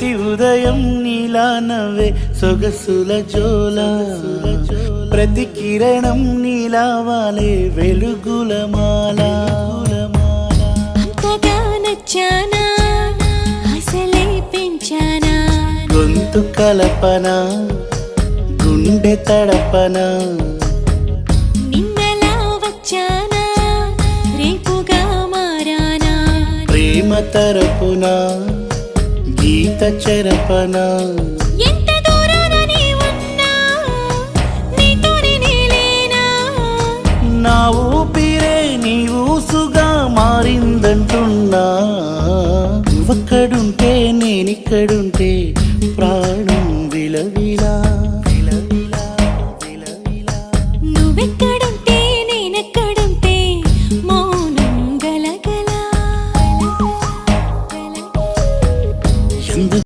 ప్రతి ఉదయం నీలా నవ్వే సొగసుల జోల ప్రతి కిరణం నీలా వాలే వెలుగుల మాల అంతగా నచ్చానా అసలే పెంచానా గొంతు కలపన గుండె తడపన నిన్నలా వచ్చానా రేపుగా మారానా ప్రేమ తరపున గీత చెరపన ఎంత దూరాన నీ ఉన్నా నీతోనే నేలేనా నా ఊపిరే నీ ఊసుగా మారిందంటున్నా నువ్వక్కడుంటే నేనిక్కడుంటే ప్రాణం విలవిలా